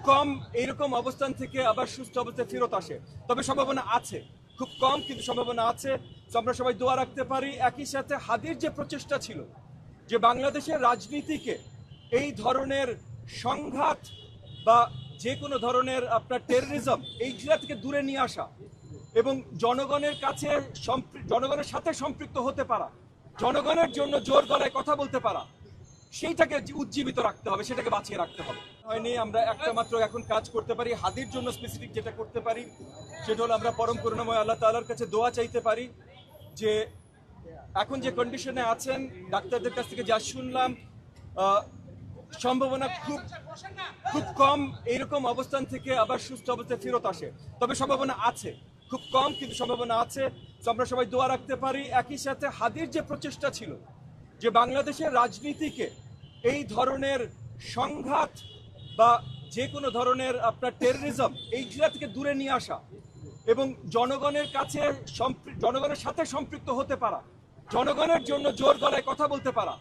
কম এইরকম অবস্থান থেকে আবার সুস্থ অবস্থায় ফেরত আসে, তবে সম্ভাবনা আছে, খুব কম কিন্তু সম্ভাবনা আছে। তো আমরা সবাই দোয়া রাখতে পারি। একই সাথে হাদির যে প্রচেষ্টা ছিল যে বাংলাদেশের রাজনীতিকে এই ধরনের সংঘাত বা যে কোনো ধরনের আপনার টেররিজম এইগুলা থেকে দূরে নিয়ে আসা এবং জনগণের কাছে জনগণের সাথে সম্পৃক্ত হতে পারা, জনগণের জন্য জোর গলায় কথা বলতে পারা, সেইটাকে উজ্জীবিত রাখতে হবে, সেটাকে বাঁচিয়ে রাখতে হবে। হয়নি আমরা একটা মাত্র এখন কাজ করতে পারি, হাদির জন্য স্পেসিফিক যেটা করতে পারি সেটা হলো আমরা পরম করুণাময় আল্লাহ তাআলার কাছে দোয়া চাইতে পারি যে এখন যে কন্ডিশনে আছেন, ডাক্তারদের কাছ থেকে যা শুনলাম, সম্ভাবনা খুব খুব কম এইরকম অবস্থান থেকে আবার সুস্থ অবস্থায় ফেরত আসে, তবে সম্ভাবনা আছে, খুব কম কিন্তু সম্ভাবনা আছে। তো আমরা সবাই দোয়া রাখতে পারি। একই সাথে হাদির যে প্রচেষ্টা ছিল যে বাংলাদেশের রাজনীতিকে এই ধরনের সংঘাত বা যে কোনো ধরনের আপনার টেররিজম এইগুলা থেকে দূরে নিয়ে আসা এবং জনগণের কাছে জনগণের সাথে সম্পৃক্ত হতে পারা, জনগণের জন্য জোর গলায় কথা বলতে পারা,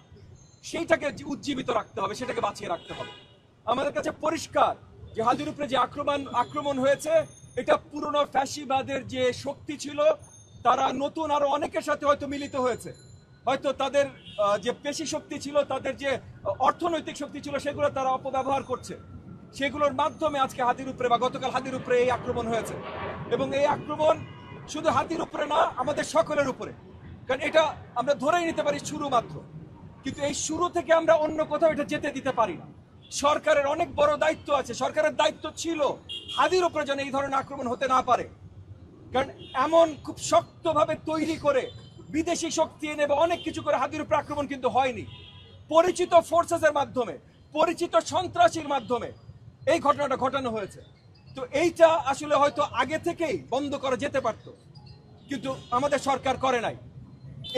সেইটাকে উজ্জীবিত রাখতে হবে, সেটাকে বাঁচিয়ে রাখতে হবে। আমাদের কাছে পরিষ্কার যে হাদির উপরে যে আক্রমণ হয়েছে, এটা পুরনো ফ্যাসিবাদের যে শক্তি ছিল তারা নতুন আরো অনেকের সাথে হয়তো মিলিত হয়েছে, হয়তো তাদের যে পেশি শক্তি ছিল, তাদের যে অর্থনৈতিক শক্তি ছিল, সেগুলো তারা অপব্যবহার করছে। সেগুলোর মাধ্যমে আজকে হাদির উপরে বা গতকাল হাদির উপরে এই আক্রমণ হয়েছে এবং এই আক্রমণ শুধু হাদির উপরে না, আমাদের সকলের উপরে। কারণ এটা আমরা ধরেই নিতে পারি শুরু মাত্র, কিন্তু এই শুরু থেকে আমরা অন্য কোথাও এটা যেতে দিতে পারি না। সরকারের অনেক বড় দায়িত্ব আছে, সরকারের দায়িত্ব ছিল হাদির উপরে যেন এই ধরনের আক্রমণ হতে না পারে। কারণ এমন খুব শক্তভাবে তৈরি করে বিদেশি শক্তি এনে বা অনেক কিছু করে হাদির উপরে আক্রমণ কিন্তু হয়নি। পরিচিত ফোর্সেসের মাধ্যমে, পরিচিত সন্ত্রাসীর মাধ্যমে এই ঘটনাটা ঘটানো হয়েছে। তো এইটা আসলে হয়তো আগে থেকেই বন্ধ করা যেতে পারত, কিন্তু আমাদের সরকার করে নাই।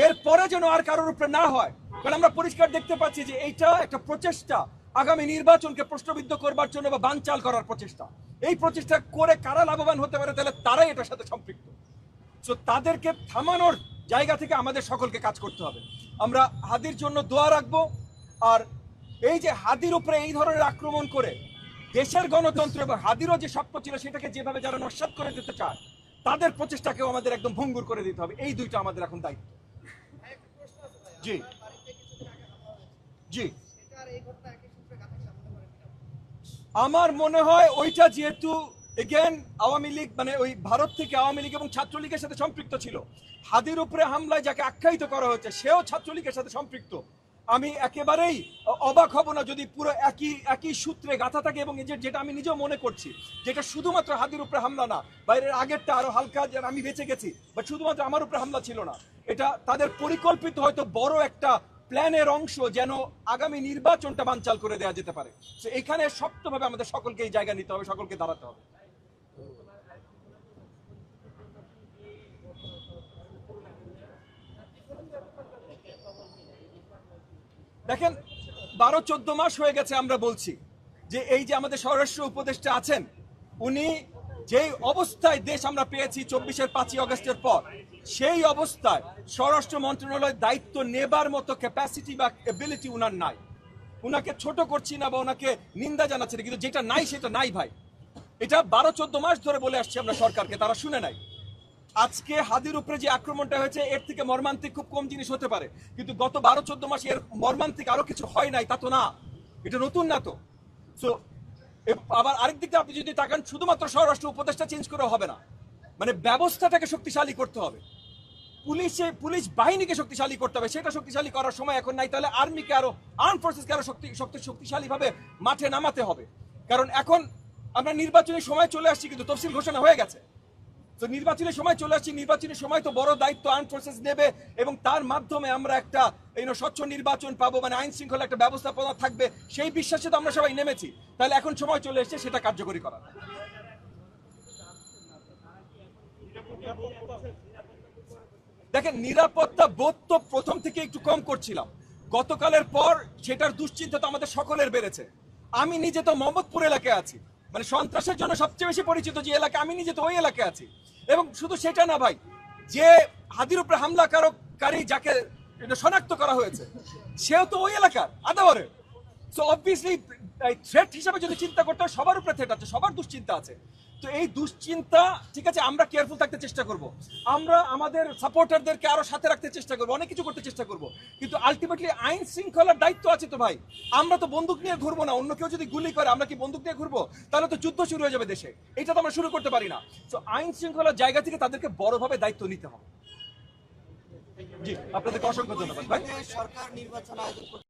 এরপরে যেন আর কারোর উপরে না হয়, কারণ আমরা পরিষ্কার দেখতে পাচ্ছি যে এইটা একটা প্রচেষ্টা আগামী নির্বাচনকে প্রশ্নবিদ্ধ করবার জন্য বা বানচাল করার প্রচেষ্টা। এই প্রচেষ্টা করে কারা লাভবান হতে পারে, তাহলে তারাই এটার সাথে সম্পৃক্ত। তো তাদেরকে থামানোর জায়গা থেকে আমাদের সকলকে কাজ করতে হবে। আমরা হাদির জন্য দোয়া রাখবো। আর এই যে হাদির উপরে এই ধরনের আক্রমণ করে দেশের গণতন্ত্র এবং হাদিরও যে স্বপ্ন ছিল সেটাকে যেভাবে যারা নস্যাৎ করে দিতে চায়, তাদের প্রচেষ্টাকেও আমাদের একদম ভঙ্গুর করে দিতে হবে। এই দুইটা আমাদের এখন দায়িত্ব। জি জি, আমার মনে হয় ওইটা যেহেতু এগেন আওয়ামী লীগ মানে ওই ভারত থেকে আওয়ামী লীগ এবং ছাত্রলীগের সাথে সম্পৃক্ত ছিল, হাদির উপরে হামলায় যাকে আখ্যায়িত করা হয়েছে সেও ছাত্রলীগের সাথে সম্পৃক্ত। আমি একেবারেই অবাক হব না যদি পুরো একই সূত্রে গাঁথা থাকে এবং যেটা আমি নিজেও মনে করছি, যেটা শুধুমাত্র হাদির উপরে হামলা না, বাইরের আগেরটা আরো হালকা, যেন আমি বেঁচে গেছি, বাট শুধুমাত্র আমার উপরে হামলা ছিল না, এটা তাদের পরিকল্পিত হয়তো বড় একটা প্ল্যানের অংশ, যেন আগামী নির্বাচনটা বানচাল করে দেওয়া যেতে পারে। তো এখানে শক্তভাবে আমাদের সকলকে এই জায়গা নিতে হবে, সকলকে দাঁড়াতে হবে। দেখেন, 12-14 মাস হয়ে গেছে আমরা বলছি যে এই যে আমাদের স্বরাষ্ট্র উপদেষ্টা আছেন, উনি যেই অবস্থায় দেশ আমরা পেয়েছি 24-এর 5ই আগস্টের পর, সেই অবস্থায় স্বরাষ্ট্র মন্ত্রণালয়ের দায়িত্ব নেবার মতো ক্যাপাসিটি বা এবিলিটি উনার নাই। উনাকে ছোট করছি না বা ওনাকে নিন্দা জানাচ্ছি না, কিন্তু যেটা নাই সেটা নাই ভাই। এটা 12-14 মাস ধরে বলে আসছি আমরা সরকারকে, তারা শুনে নাই। আজকে হাদির উপরে যে আক্রমণটা হয়েছে, এর থেকে মর্মান্তিক খুব কম জিনিস হতে পারে, কিন্তু গত 12-14 মাস এর মর্মান্তিক আরো কিছু হয় নাই তা তো না, এটা নতুন না তো। সো আবার আরেক দিকে আপনি যদি তাকান, শুধুমাত্র স্বরাষ্ট্র উপদেষ্টা চেঞ্জ করে হবে না, মানে ব্যবস্থাটাকে শক্তিশালী করতে হবে, পুলিশ বাহিনীকে শক্তিশালী করতে হবে। সেটা শক্তিশালী করার সময় এখন নাই, তাহলে আর্মিকে আরো, আর্ম ফোর্সেসকে আরো শক্তিশালী ভাবে মাঠে নামাতে হবে। কারণ এখন আমরা নির্বাচনের সময় চলে আসছি, কিন্তু তফসিল ঘোষণা হয়ে গেছে। তো নির্বাচনের সময় চলে আসছি, নির্বাচনের সময় তো বড় দায়িত্ব আর্ম ফোর্সেস নেবে এবং তার মাধ্যমে আমরা একটা স্বচ্ছ নির্বাচন পাবো, মানে আইন শৃঙ্খলা একটা ব্যবস্থাপনা থাকবে, সেই বিশ্বাসে তো আমরা সবাই নেমেছি। তাহলে এখন সময় চলে এসেছে সেটা কার্যকরী করা। দেখেন, নিরাপত্তা বোধ তো প্রথম থেকে একটু কম করছিলাম, গতকালের পর সেটার দুশ্চিন্তা তো আমাদের সকলের বেড়েছে। আমি নিজে তো মোহাম্মদপুর এলাকায় আছি, মানে সন্ত্রাসের জন্য সবচেয়ে বেশি পরিচিত যে এলাকা, আমি নিজে তো ওই এলাকায় আছি। এবং শুধু সেটা না ভাই, যে হাদির উপরে হামলাকারী যাকে শনাক্ত করা হয়েছে, সেও তো ওই এলাকার আদাবরের। সো অবভিয়াসলি থ্রেট হিসাবে যদি চিন্তা করতে হয়, সবার উপরে থ্রেট আছে, সবার দুশ্চিন্তা আছে। তো এই দুশ্চিন্তা, ঠিক আছে, আমরা কেয়ারফুল থাকতে চেষ্টা করব, আমরা আমাদের সাপোর্টারদেরকে আরো সাথে রাখতে চেষ্টা করবো, অনেক কিছু করতে চেষ্টা করব, কিন্তু আলটিমেটলি আইন শৃঙ্খলার দায়িত্ব আছে তো ভাই। আমরা তো বন্দুক নিয়ে ঘুরবো না, অন্য কেউ যদি গুলি করে আমরা কি বন্দুক নিয়ে ঘুরবো? তাহলে তো যুদ্ধ শুরু হয়ে যাবে দেশে, এটা তো আমরা শুরু করতে পারি না। তো আইন শৃঙ্খলার জায়গা থেকে তাদেরকে বড়ভাবে দায়িত্ব নিতে হবে। জি, আপনাদেরকে অসংখ্য ধন্যবাদ ভাই। সরকার নির্বাচন আয়োজন করছে।